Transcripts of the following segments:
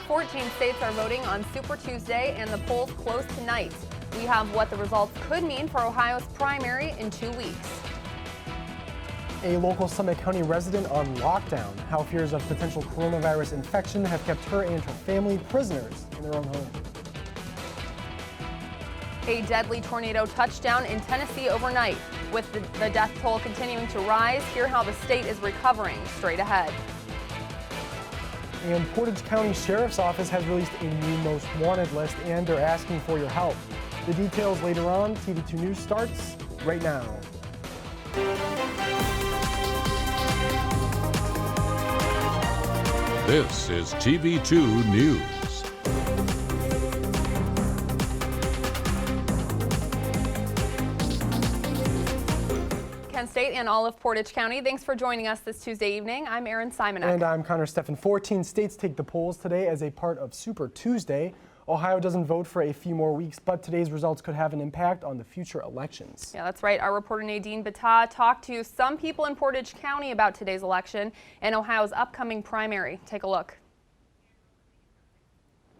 14 states are voting on Super Tuesday, and the polls close tonight. We have what the results could mean for Ohio's primary in 2 weeks. A local Simonek County resident on lockdown. How fears of potential coronavirus infection have kept her and her family prisoners in their own home. A deadly tornado touchdown in Tennessee overnight. With the death toll continuing to rise, hear how the state is recovering. Straight ahead. And Portage County Sheriff's Office has released a new most wanted list, and they're asking for your help. The details later on. TV2 News starts right now. This is TV2 News. Kent State and all of Portage County, thanks for joining us this Tuesday evening. I'm Erin, Simonek. And I'm Steffen. 14 states take the polls today as a part of Super Tuesday. Ohio doesn't vote for a few more weeks, but today's results could have an impact on the future elections. Yeah, that's right. Our reporter Nadine Battah talked to some people in Portage County about today's election and Ohio's upcoming primary. Take a look.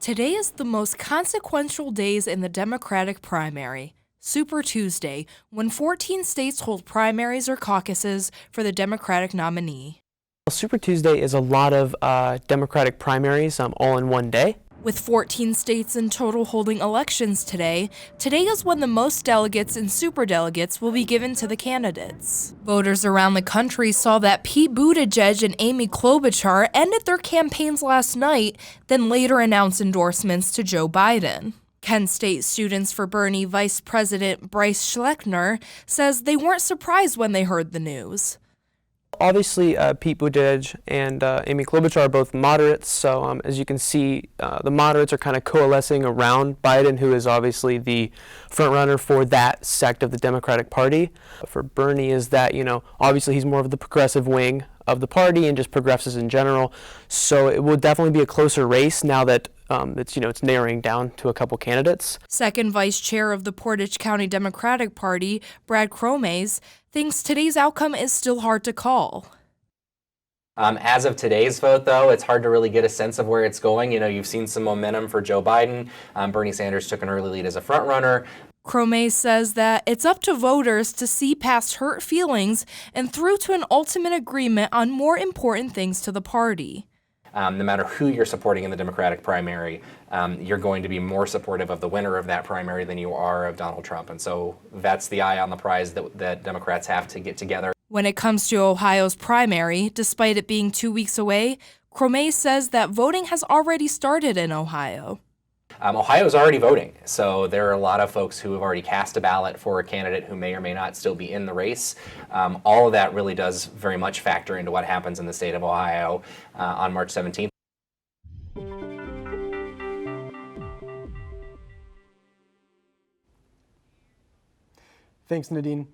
Today is the most consequential days in the Democratic primary, Super Tuesday, when 14 states hold primaries or caucuses for the Democratic nominee. Super Tuesday is a lot of Democratic primaries all in one day. With 14 states in total holding elections today is when the most delegates and superdelegates will be given to the candidates. Voters around the country saw that Pete Buttigieg and Amy Klobuchar ended their campaigns last night, then later announced endorsements to Joe Biden. Kent State Students for Berney Vice President Bryce Schleckner says they weren't surprised when they heard the news. Obviously, Pete Buttigieg and Amy Klobuchar are both moderates, so as you can see, the moderates are kind of coalescing around Biden, who is obviously the front runner for that sect of the Democratic Party. For Berney is that, obviously he's more of the progressive wing of the party and just progressives in general, so it will definitely be a closer race now that it's narrowing down to a couple candidates. Second Vice Chair of the Portage County Democratic Party, Brad Cromes, thinks today's outcome is still hard to call. As of today's vote, though, it's hard to really get a sense of where it's going. You've seen some momentum for Joe Biden. Bernie Sanders took an early lead as a front runner. Cromes says that it's up to voters to see past hurt feelings and through to an ultimate agreement on more important things to the party. No matter who you're supporting in the Democratic primary, you're going to be more supportive of the winner of that primary than you are of Donald Trump. And so that's the eye on the prize that Democrats have to get together. When it comes to Ohio's primary, despite it being 2 weeks away, Cromes says that voting has already started in Ohio. Ohio is already voting, so there are a lot of folks who have already cast a ballot for a candidate who may or may not still be in the race. All of that really does very much factor into what happens in the state of Ohio on March 17th. Thanks, Nadine.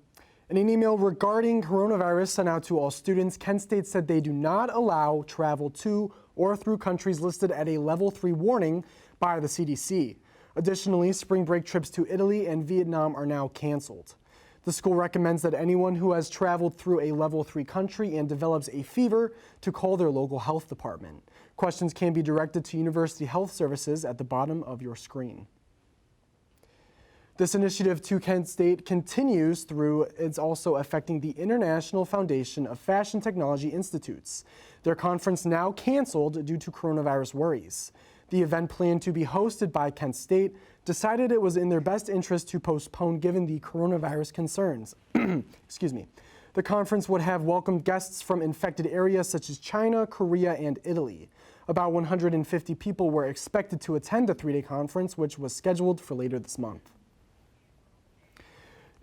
In an email regarding coronavirus sent out to all students, Kent State said they do not allow travel to or through countries listed at a level 3 warning by the CDC. Additionally, spring break trips to Italy and Vietnam are now canceled. The school recommends that anyone who has traveled through a level 3 country and develops a fever to call their local health department. Questions can be directed to University Health Services at the bottom of your screen. This initiative to Kent State continues through it's also affecting the International Foundation of Fashion Technology Institutes. Their conference now canceled due to coronavirus worries. The event planned to be hosted by Kent State decided it was in their best interest to postpone given the coronavirus concerns. Excuse me. The conference would have welcomed guests from infected areas such as China, Korea, and Italy. About 150 people were expected to attend the 3-day conference, which was scheduled for later this month.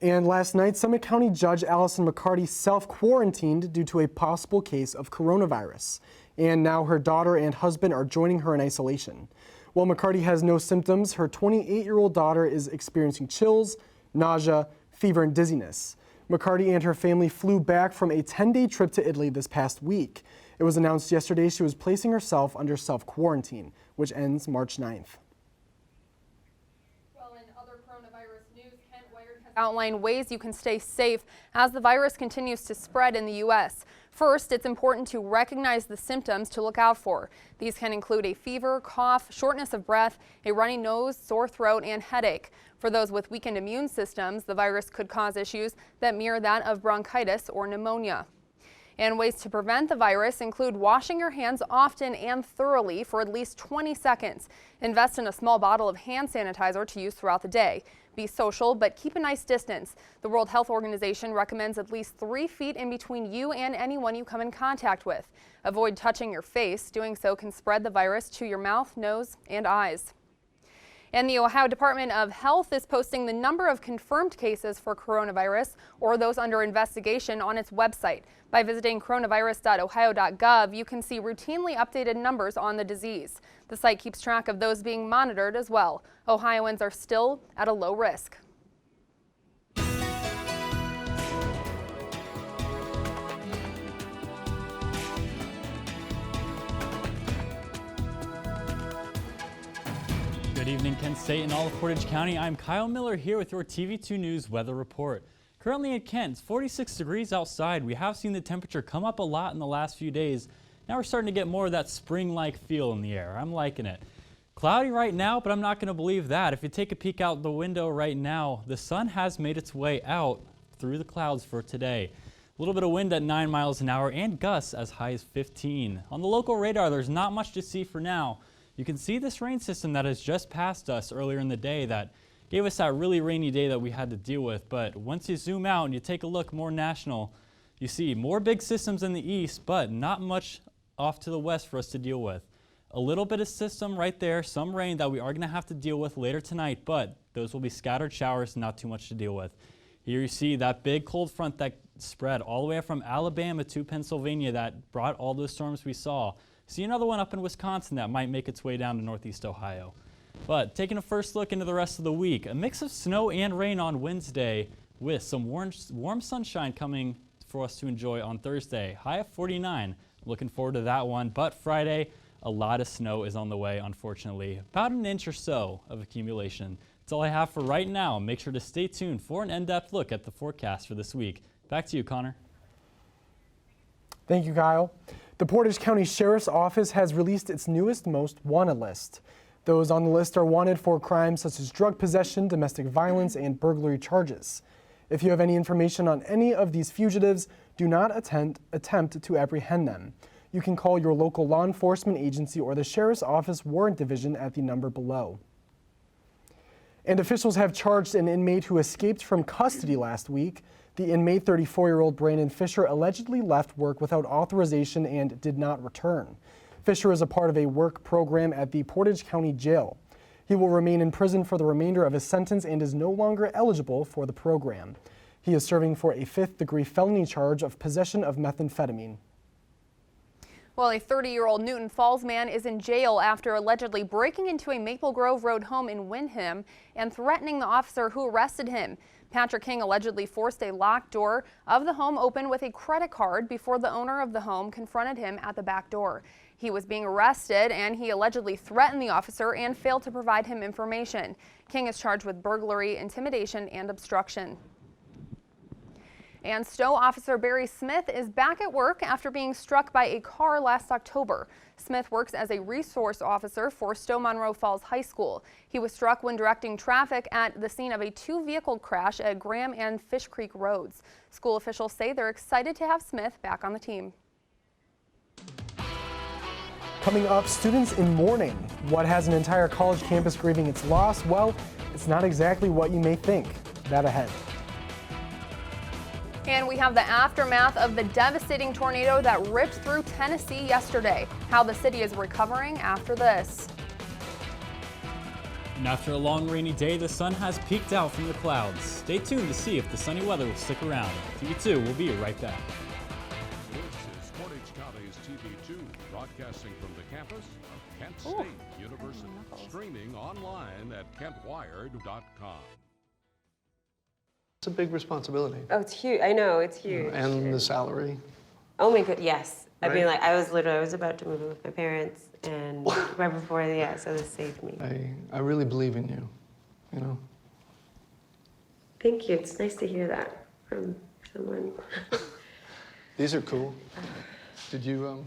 And last night, Summit County Judge Allison McCarty self-quarantined due to a possible case of coronavirus. And now her daughter and husband are joining her in isolation. While McCarty has no symptoms, her 28-year-old daughter is experiencing chills, nausea, fever, and dizziness. McCarty and her family flew back from a 10-day trip to Italy this past week. It was announced yesterday she was placing herself under self-quarantine, which ends March 9th. Outline ways you can stay safe as the virus continues to spread in the U.S. First, it's important to recognize the symptoms to look out for. These can include a fever, cough, shortness of breath, a runny nose, sore throat, and headache. For those with weakened immune systems, the virus could cause issues that mirror that of bronchitis or pneumonia. And ways to prevent the virus include washing your hands often and thoroughly for at least 20 seconds. Invest in a small bottle of hand sanitizer to use throughout the day. Be social, but keep a nice distance. The World Health Organization recommends at least 3 feet in between you and anyone you come in contact with. Avoid touching your face. Doing so can spread the virus to your mouth, nose, and eyes. And the Ohio Department of Health is posting the number of confirmed cases for coronavirus or those under investigation on its website. By visiting coronavirus.ohio.gov, you can see routinely updated numbers on the disease. The site keeps track of those being monitored as well. Ohioans are still at a low risk. Good evening, Kent State and all of Portage County. I'm Kyle Miller here with your TV2 News weather report. Currently in Kent, it's 46 degrees outside. We have seen the temperature come up a lot in the last few days. Now we're starting to get more of that spring-like feel in the air. I'm liking it. Cloudy right now, but I'm not going to believe that. If you take a peek out the window right now, the sun has made its way out through the clouds for today. A little bit of wind at 9 miles an hour and gusts as high as 15. On the local radar, there's not much to see for now. You can see this rain system that has just passed us earlier in the day that gave us that really rainy day that we had to deal with. But once you zoom out and you take a look more national, you see more big systems in the east, but not much off to the west for us to deal with. A little bit of system right there, some rain that we are going to have to deal with later tonight, but those will be scattered showers, not too much to deal with. Here you see that big cold front that spread all the way from Alabama to Pennsylvania that brought all those storms we saw. See another one up in Wisconsin that might make its way down to northeast Ohio. But taking a first look into the rest of the week, a mix of snow and rain on Wednesday with some warm sunshine coming for us to enjoy on Thursday. High of 49. Looking forward to that one. But Friday, a lot of snow is on the way, unfortunately. About an inch or so of accumulation. That's all I have for right now. Make sure to stay tuned for an in-depth look at the forecast for this week. Back to you, Connor. Thank you, Kyle. The Portage County Sheriff's Office has released its newest most wanted list. Those on the list are wanted for crimes such as drug possession, domestic violence, and burglary charges. If you have any information on any of these fugitives, do not attempt to apprehend them. You can call your local law enforcement agency or the Sheriff's Office Warrant Division at the number below. And officials have charged an inmate who escaped from custody last week. The inmate, 34-year-old Brandon Fisher, allegedly left work without authorization and did not return. Fisher is a part of a work program at the Portage County Jail. He will remain in prison for the remainder of his sentence and is no longer eligible for the program. He is serving for a 5th-degree felony charge of possession of methamphetamine. Well, a 30-year-old Newton Falls man is in jail after allegedly breaking into a Maple Grove Road home in Windham and threatening the officer who arrested him. Patrick King allegedly forced a locked door of the home open with a credit card before the owner of the home confronted him at the back door. He was being arrested and he allegedly threatened the officer and failed to provide him information. King is charged with burglary, intimidation, and obstruction. And Stowe Officer Barry Smith is back at work after being struck by a car last October. Smith works as a resource officer for Stowe Monroe Falls High School. He was struck when directing traffic at the scene of a 2-vehicle crash at Graham and Fish Creek Roads. School officials say they're excited to have Smith back on the team. Coming up, students in mourning. What has an entire college campus grieving its loss? Well, it's not exactly what you may think. That ahead. And we have the aftermath of the devastating tornado that ripped through Tennessee yesterday. How the city is recovering after this. And after a long rainy day, the sun has peeked out from the clouds. Stay tuned to see if the sunny weather will stick around. TV2 will be right back. This is Portage County's TV2, broadcasting from the campus of Kent State University. Streaming online at kentwired.com. It's a big responsibility. Oh, it's huge. I know, it's huge. And the salary. Oh my god, yes. I mean, Right? like, I was about to move in with my parents, and right before, yeah, so this saved me. I really believe in you, you know? Thank you. It's nice to hear that from someone. These are cool. Did you,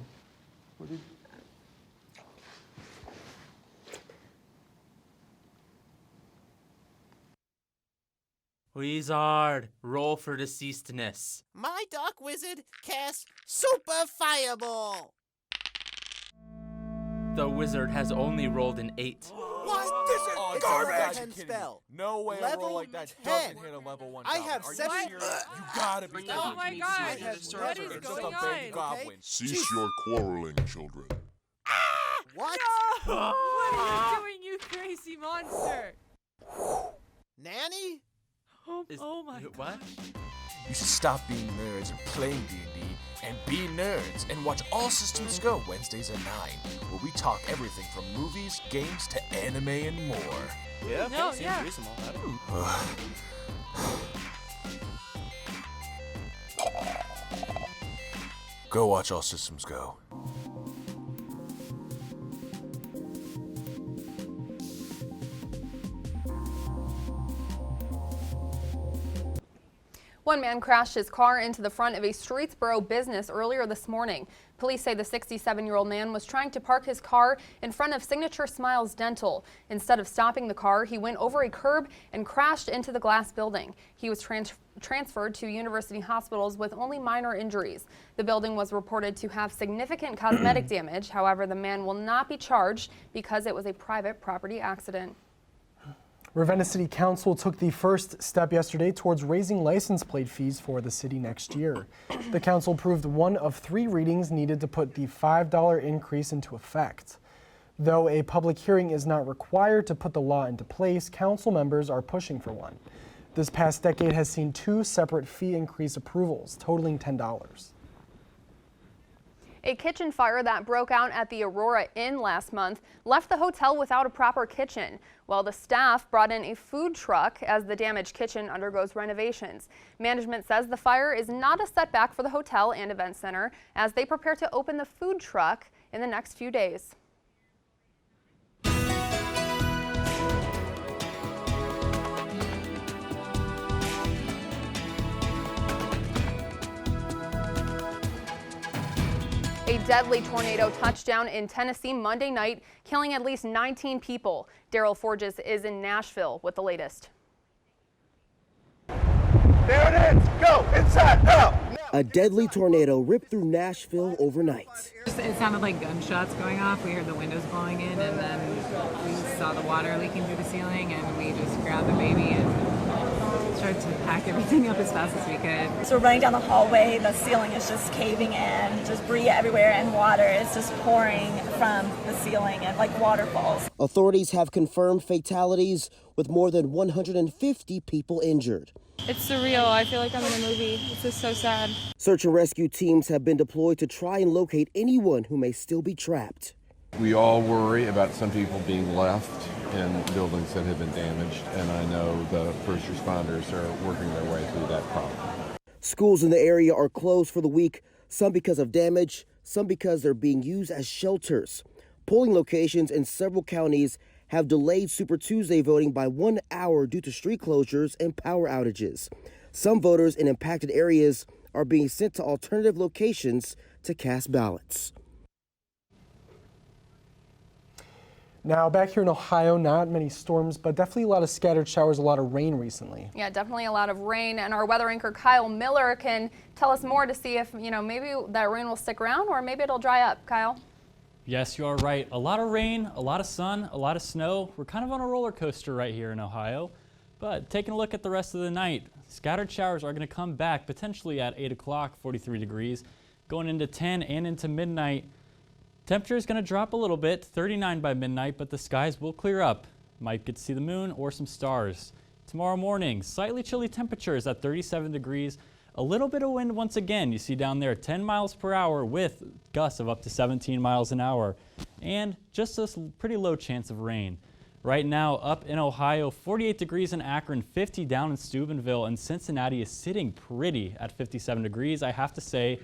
what did you? Wizard, roll for deceasedness. My Dark Wizard casts Super Fireball. The wizard has only rolled an 8. What? This is garbage! Spell. No way a roll like that doesn't hit a level 1 I have Are 7. you serious? You gotta be Oh my god! What is It's going just a baby on? goblin. Cease your quarreling, children. What? No! What are you doing, you crazy monster? Nanny? Oh my god. What? You should stop being nerds and playing D&D and be nerds and watch All Systems Go Wednesdays at 9, where we talk everything from movies, games, to anime and more. Yeah, No, seems yeah. reasonable. Go watch All Systems Go. One man crashed his car into the front of a Streetsboro business earlier this morning. Police say the 67-year-old man was trying to park his car in front of Signature Smiles Dental. Instead of stopping the car, he went over a curb and crashed into the glass building. He was transferred to University hospitals with only minor injuries. The building was reported to have significant cosmetic damage. However, the man will not be charged because it was a private property accident. Ravenna City Council took the first step yesterday towards raising license plate fees for the city next year. The council approved one of 3 readings needed to put the $5 increase into effect. Though a public hearing is not required to put the law into place, council members are pushing for one. This past decade has seen 2 separate fee increase approvals, totaling $10. A kitchen fire that broke out at the Aurora Inn last month left the hotel without a proper kitchen, while the staff brought in a food truck as the damaged kitchen undergoes renovations. Management says the fire is not a setback for the hotel and event center as they prepare to open the food truck in the next few days. A deadly tornado touched down in Tennessee Monday night, killing at least 19 people. Daryl Forges is in Nashville with the latest. There it is! Go! Inside! Now! A deadly tornado ripped through Nashville overnight. It sounded like gunshots going off. We heard the windows blowing in, and then we saw the water leaking through the ceiling, and we just grabbed the baby and started to pack everything up as fast as we could. So we're running down the hallway, the ceiling is just caving in, just debris everywhere, and water is just pouring from the ceiling and like waterfalls. Authorities have confirmed fatalities with more than 150 people injured. It's surreal. I feel like I'm in a movie. It's just so sad. Search and rescue teams have been deployed to try and locate anyone who may still be trapped. We all worry about some people being left in buildings that have been damaged, and I know the first responders are working their way through that problem. Schools in the area are closed for the week, some because of damage, some because they're being used as shelters. Polling locations in several counties have delayed Super Tuesday voting by 1 hour due to street closures and power outages. Some voters in impacted areas are being sent to alternative locations to cast ballots. Now back here in Ohio, not many storms, but definitely a lot of scattered showers, a lot of rain recently. Yeah, definitely a lot of rain, and our weather anchor Kyle Miller can tell us more to see if, maybe that rain will stick around or maybe it'll dry up. Kyle? Yes, you are right. A lot of rain, a lot of sun, a lot of snow. We're kind of on a roller coaster right here in Ohio. But taking a look at the rest of the night, scattered showers are going to come back potentially at 8 o'clock, 43 degrees. Going into 10 and into midnight, temperature is going to drop a little bit, 39 by midnight, but the skies will clear up. Might get to see the moon or some stars. Tomorrow morning, slightly chilly temperatures at 37 degrees. A little bit of wind once again. You see down there 10 miles per hour with gusts of up to 17 miles an hour. And just a pretty low chance of rain. Right now up in Ohio, 48 degrees in Akron, 50 down in Steubenville, and Cincinnati is sitting pretty at 57 degrees. I have to say,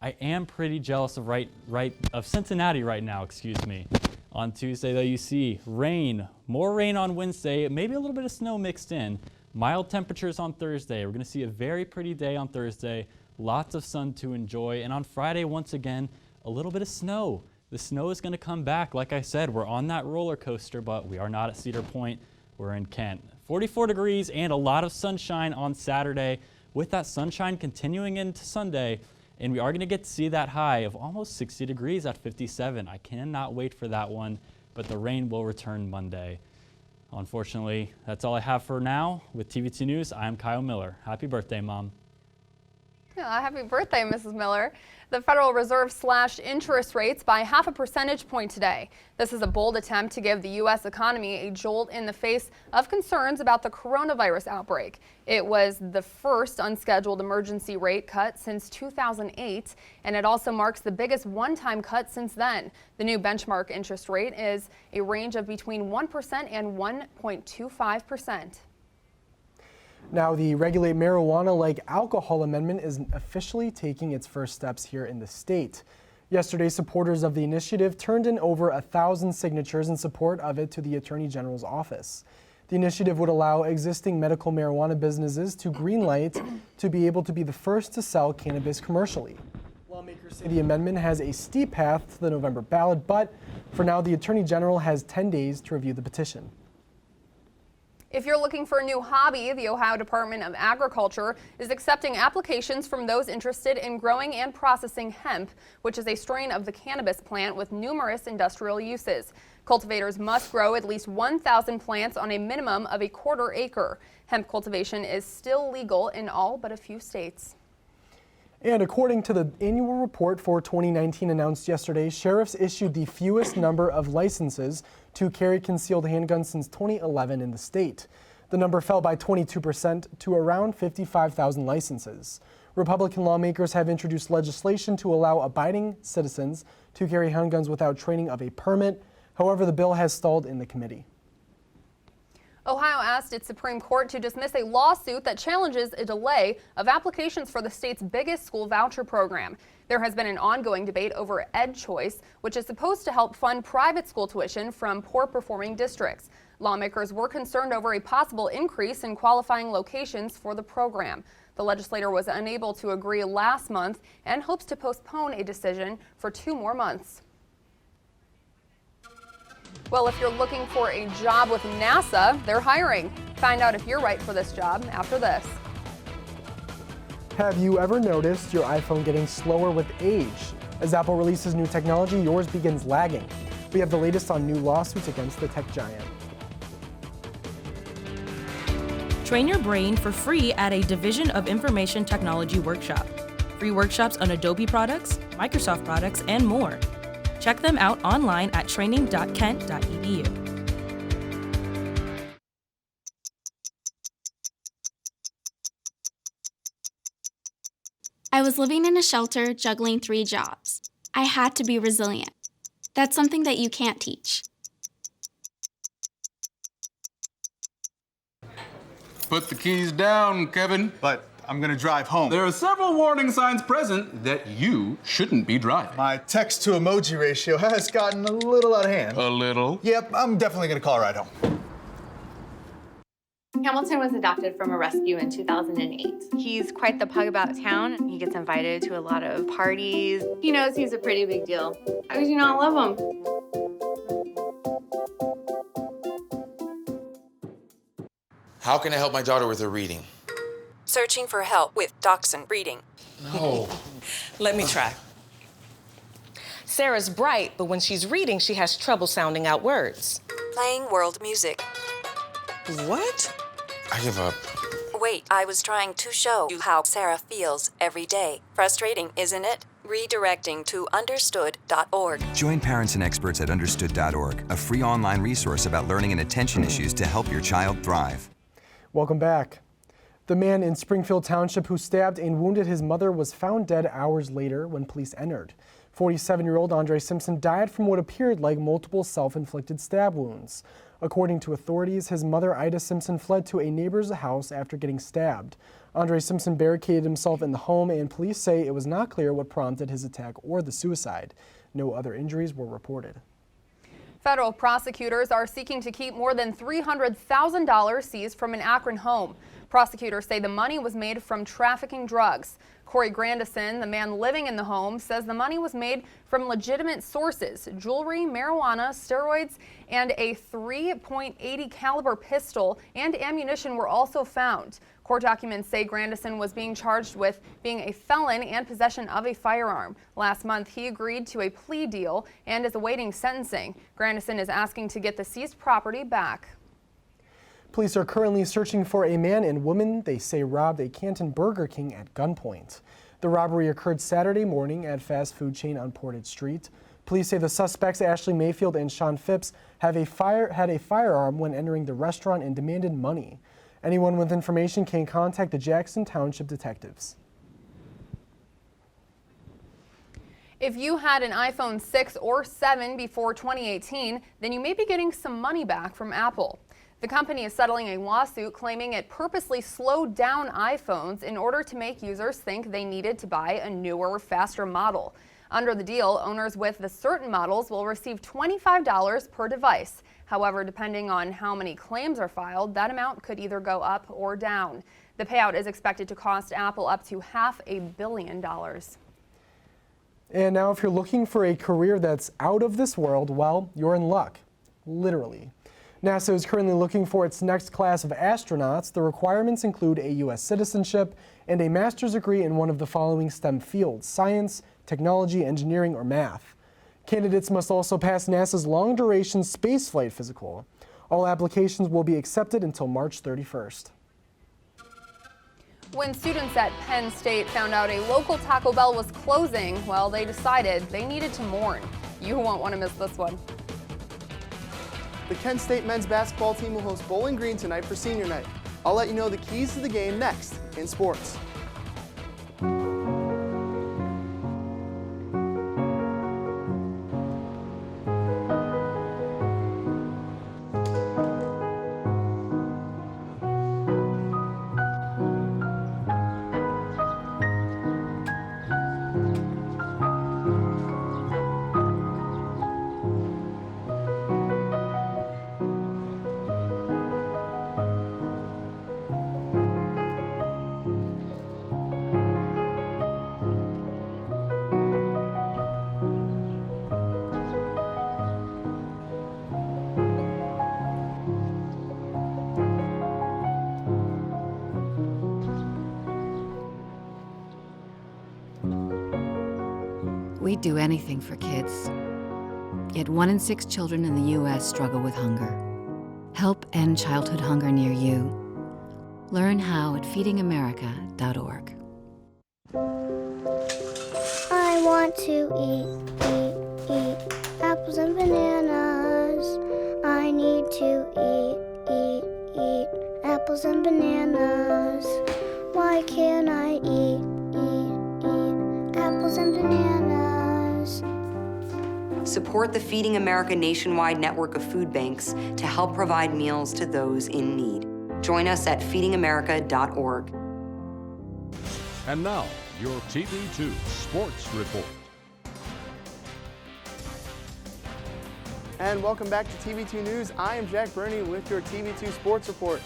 I am pretty jealous of Cincinnati right now, excuse me. On Tuesday though, you see rain, more rain on Wednesday, maybe a little bit of snow mixed in. Mild temperatures on Thursday. We're going to see a very pretty day on Thursday. lots of sun to enjoy. And on Friday, once again, a little bit of snow. The snow is going to come back. Like I said, we're on that roller coaster, but we are not at Cedar Point. We're in Kent. 44 degrees and a lot of sunshine on Saturday, with that sunshine continuing into Sunday. And we are going to get to see that high of almost 60 degrees at 57. I cannot wait for that one, but the rain will return Monday. Unfortunately, that's all I have for now. With TV2 News, I'm Kyle Miller. Happy birthday, Mom. Yeah, happy birthday, Mrs. Miller. The Federal Reserve slashed interest rates by 0.5 percentage point today. This is a bold attempt to give the U.S. economy a jolt in the face of concerns about the coronavirus outbreak. It was the first unscheduled emergency rate cut since 2008, and it also marks the biggest one-time cut since then. The new benchmark interest rate is a range of between 1% and 1.25%. Now, the Regulate Marijuana Like Alcohol Amendment is officially taking its first steps here in the state. Yesterday, supporters of the initiative turned in over 1,000 signatures in support of it to the Attorney General's office. The initiative would allow existing medical marijuana businesses to greenlight to be able to be the first to sell cannabis commercially. Lawmakers say the amendment has a steep path to the November ballot, but for now, the Attorney General has 10 days to review the petition. If you're looking for a new hobby, the Ohio Department of Agriculture is accepting applications from those interested in growing and processing hemp, which is a strain of the cannabis plant with numerous industrial uses. Cultivators must grow at least 1,000 plants on a minimum of a quarter acre. Hemp cultivation is still legal in all but a few states. And according to the annual report for 2019 announced yesterday, sheriffs issued the fewest number of licenses to carry concealed handguns since 2011 in the state. The number fell by 22% to around 55,000 licenses. Republican lawmakers have introduced legislation to allow abiding citizens to carry handguns without training of a permit. However, the bill has stalled in the committee. Ohio asked its Supreme Court to dismiss a lawsuit that challenges a delay of applications for the state's biggest school voucher program. There has been an ongoing debate over EdChoice, which is supposed to help fund private school tuition from poor-performing districts. Lawmakers were concerned over a possible increase in qualifying locations for the program. The legislator was unable to agree last month and hopes to postpone a decision for 2 more months. Well, if you're looking for a job with NASA, they're hiring. Find out if you're right for this job after this. Have you ever noticed your iPhone getting slower with age? As Apple releases new technology, yours begins lagging. We have the latest on new lawsuits against the tech giant. Train your brain for free at a Division of Information Technology workshop. Free workshops on Adobe products, Microsoft products, and more. Check them out online at training.kent.edu. I was living in a shelter juggling 3 jobs. I had to be resilient. That's something that you can't teach. Put the keys down, Kevin. But I'm gonna drive home. There are several warning signs present that you shouldn't be driving. My text to emoji ratio has gotten a little out of hand. A little? Yep, I'm definitely gonna call a ride home. Hamilton was adopted from a rescue in 2008. He's quite the pug about town. He gets invited to a lot of parties. He knows he's a pretty big deal. How could you not love him? How can I help my daughter with her reading? Searching for help with Dachshund breeding. No. Let me try. Sarah's bright, but when she's reading, she has trouble sounding out words. Playing world music. What? I give up. Wait, I was trying to show you how Sarah feels every day. Frustrating, isn't it? Redirecting to understood.org. Join parents and experts at understood.org, a free online resource about learning and attention issues to help your child thrive. Welcome back. The man in Springfield Township who stabbed and wounded his mother was found dead hours later when police entered. 47-year-old Andre Simpson died from what appeared like multiple self-inflicted stab wounds. According to authorities, his mother, Ida Simpson, fled to a neighbor's house after getting stabbed. Andre Simpson barricaded himself in the home, and police say it was not clear what prompted his attack or the suicide. No other injuries were reported. Federal prosecutors are seeking to keep more than $300,000 seized from an Akron home. Prosecutors say the money was made from trafficking drugs. Corey Grandison, the man living in the home, says the money was made from legitimate sources: jewelry, marijuana, steroids, and a .380 caliber pistol and ammunition were also found. Court documents say Grandison was being charged with being a felon and possession of a firearm. Last month, he agreed to a plea deal and is awaiting sentencing. Grandison is asking to get the seized property back. Police are currently searching for a man and woman they say robbed a Canton Burger King at gunpoint. The robbery occurred Saturday morning at fast food chain on Portage Street. Police say the suspects, Ashley Mayfield and Sean Phipps, had a firearm when entering the restaurant and demanded money. Anyone with information can contact the Jackson Township detectives. If you had an iPhone 6 or 7 before 2018, then you may be getting some money back from Apple. The company is settling a lawsuit claiming it purposely slowed down iPhones in order to make users think they needed to buy a newer, faster model. Under the deal, owners with the certain models will receive $25 per device. However, depending on how many claims are filed, that amount could either go up or down. The payout is expected to cost Apple up to $500 million. And now if you're looking for a career that's out of this world, well, you're in luck, literally. NASA is currently looking for its next class of astronauts. The requirements include a U.S. citizenship and a master's degree in one of the following STEM fields: science, technology, engineering, or math. Candidates must also pass NASA's long-duration spaceflight physical. All applications will be accepted until March 31st. When students at Penn State found out a local Taco Bell was closing, well, they decided they needed to mourn. You won't want to miss this one. The Kent State men's basketball team will host Bowling Green tonight for senior night. I'll let you know the keys to the game next in sports. We'd do anything for kids. Yet 1 in 6 children in the U.S. struggle with hunger. Help end childhood hunger near you. Learn how at feedingamerica.org. I want to eat apples and bananas. I need to eat apples and bananas. Why can't I eat apples and bananas? Support the Feeding America nationwide network of food banks to help provide meals to those in need. Join us at feedingamerica.org. And now, your TV2 Sports Report. And welcome back to TV2 News. I am Jack Berney with your TV2 Sports Report.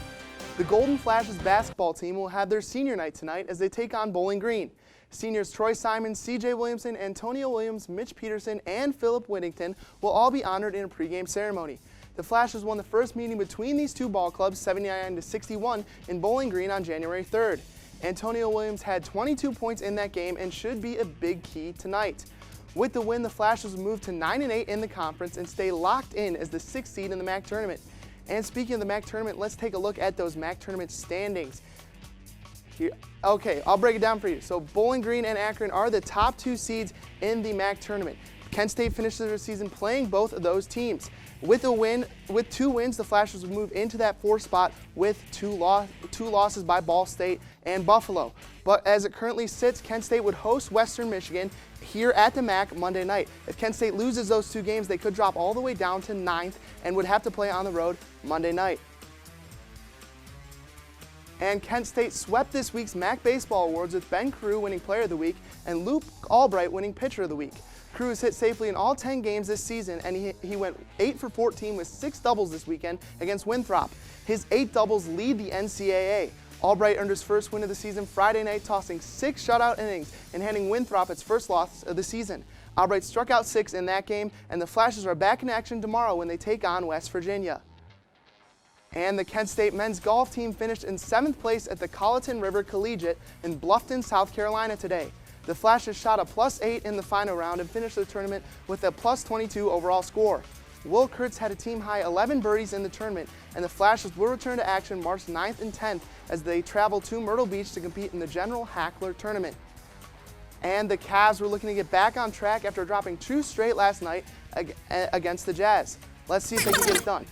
The Golden Flashes basketball team will have their senior night tonight as they take on Bowling Green. Seniors Troy Simon, CJ Williamson, Antonio Williams, Mitch Peterson, and Philip Whittington will all be honored in a pregame ceremony. The Flashes won the first meeting between these two ball clubs 79-61 in Bowling Green on January 3rd. Antonio Williams had 22 points in that game and should be a big key tonight. With the win, the Flashes will move to 9-8 in the conference and stay locked in as the 6th seed in the MAC tournament. And speaking of the MAC tournament, let's take a look at those MAC tournament standings. Okay, I'll break it down for you. So Bowling Green and Akron are the top 2 seeds in the MAC tournament. Kent State finishes their season playing both of those teams. With 2 wins, the Flashes will move into that 4th spot with two losses by Ball State and Buffalo. But as it currently sits, Kent State would host Western Michigan here at the MAC Monday night. If Kent State loses those 2 games, they could drop all the way down to 9th and would have to play on the road Monday night. And Kent State swept this week's MAC Baseball Awards with Ben Crew winning Player of the Week and Luke Albright winning Pitcher of the Week. Crew has hit safely in all 10 games this season, and he went 8 for 14 with 6 doubles this weekend against Winthrop. His 8 doubles lead the NCAA. Albright earned his first win of the season Friday night, tossing 6 shutout innings and handing Winthrop its first loss of the season. Albright struck out 6 in that game, and the Flashes are back in action tomorrow when they take on West Virginia. And the Kent State men's golf team finished in 7th place at the Colleton River Collegiate in Bluffton, South Carolina today. The Flashes shot a +8 in the final round and finished the tournament with a +22 overall score. Will Kurtz had a team-high 11 birdies in the tournament, and the Flashes will return to action March 9th and 10th as they travel to Myrtle Beach to compete in the General Hackler Tournament. And the Cavs were looking to get back on track after dropping 2 straight last night against the Jazz. Let's see if they can get it done.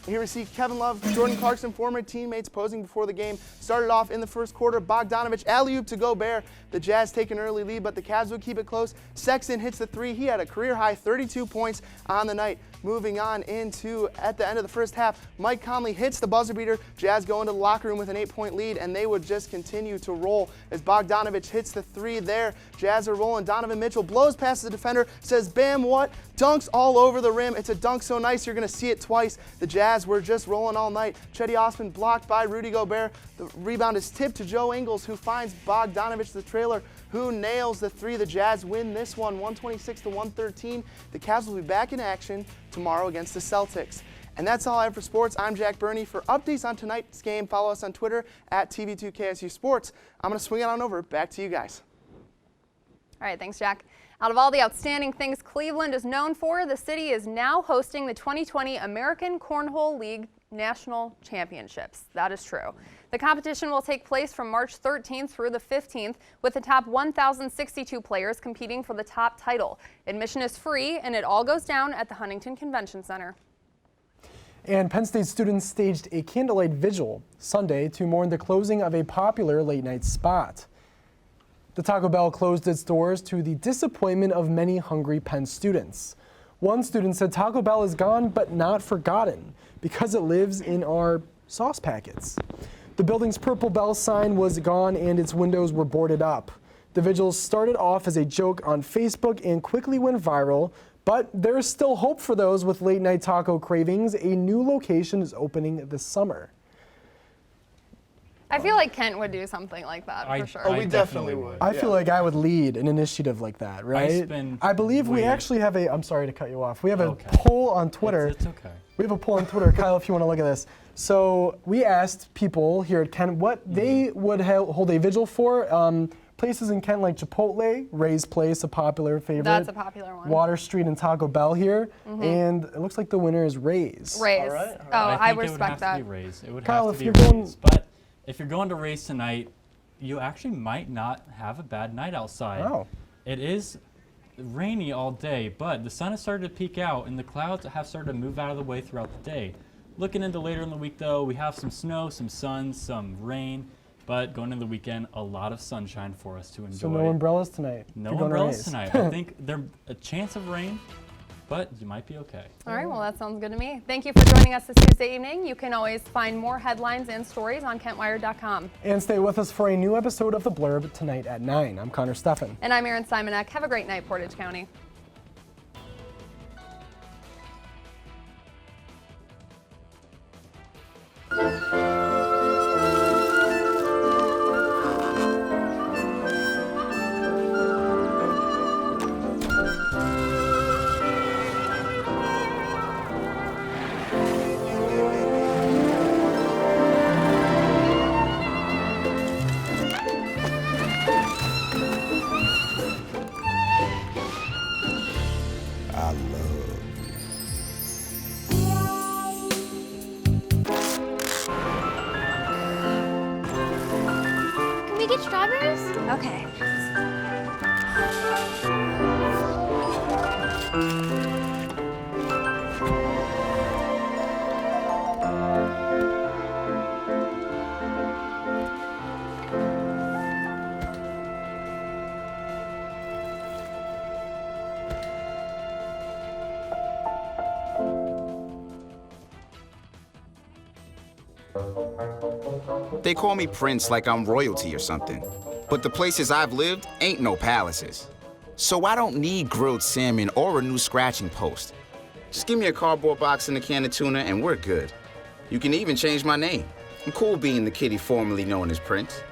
Here we see Kevin Love, Jordan Clarkson, former teammates posing before the game. Started off in the first quarter, Bogdanovich alley-oop to Gobert. The Jazz take an early lead, but the Cavs would keep it close. Sexton hits the 3. He had a career-high 32 points on the night. Moving on into, at the end of the first half, Mike Conley hits the buzzer beater. Jazz go into the locker room with an 8-point lead, and they would just continue to roll as Bogdanovich hits the 3 there. Jazz are rolling. Donovan Mitchell blows past the defender, says, bam, what? Dunks all over the rim. It's a dunk so nice you're going to see it twice. The Jazz were just rolling all night. Cedi Osman blocked by Rudy Gobert. The rebound is tipped to Joe Ingles, who finds Bogdanovich, the trailer, who nails the 3. The Jazz win this one, 126-113. The Cavs will be back in action tomorrow against the Celtics. And that's all I have for sports. I'm Jack Berney. For updates on tonight's game, follow us on Twitter at TV2KSU Sports. I'm going to swing it on over. Back to you guys. All right, thanks, Jack. Out of all the outstanding things Cleveland is known for, the city is now hosting the 2020 American Cornhole League National Championships. That is true. The competition will take place from March 13th through the 15th, with the top 1,062 players competing for the top title. Admission is free, and it all goes down at the Huntington Convention Center. And Penn State students staged a candlelight vigil Sunday to mourn the closing of a popular late-night spot. The Taco Bell closed its doors to the disappointment of many hungry Penn students. One student said Taco Bell is gone but not forgotten because it lives in our sauce packets. The building's Purple Bell sign was gone and its windows were boarded up. The vigil started off as a joke on Facebook and quickly went viral, but there is still hope for those with late-night taco cravings. A new location is opening this summer. I feel like Kent would do something like that, for sure. Oh, we definitely would. I feel like I would lead an initiative like that, right? I believe we actually have a, I'm sorry to cut you off, we have a poll on Twitter. It's okay. We have a poll on Twitter, Kyle, if you want to look at this. So we asked people here at Kent what they would hold a vigil for. Places in Kent like Chipotle, Ray's Place, a popular favorite. That's a popular one. Water Street and Taco Bell here. And it looks like the winner is Ray's. Ray's. All right. Oh, I think respect that. It would have to be Ray's. It would Kyle, have if to you're be going- Ray's. But if you're going to Ray's tonight, you actually might not have a bad night outside. Oh. It is rainy all day, but the sun has started to peek out and the clouds have started to move out of the way throughout the day. Looking into later in the week though, we have some snow, some sun, some rain, but going into the weekend, a lot of sunshine for us to enjoy. So no umbrellas tonight. No umbrellas tonight. I think there's a chance of rain, but you might be okay. All right, well, that sounds good to me. Thank you for joining us this Tuesday evening. You can always find more headlines and stories on KentWire.com. And stay with us for a new episode of The Blurb tonight at 9. I'm Connor Steffen. And I'm Erin Simonek. Have a great night, Portage County. Can we get strawberries? Okay. They call me Prince like I'm royalty or something. But the places I've lived ain't no palaces. So I don't need grilled salmon or a new scratching post. Just give me a cardboard box and a can of tuna and we're good. You can even change my name. I'm cool being the kitty formerly known as Prince.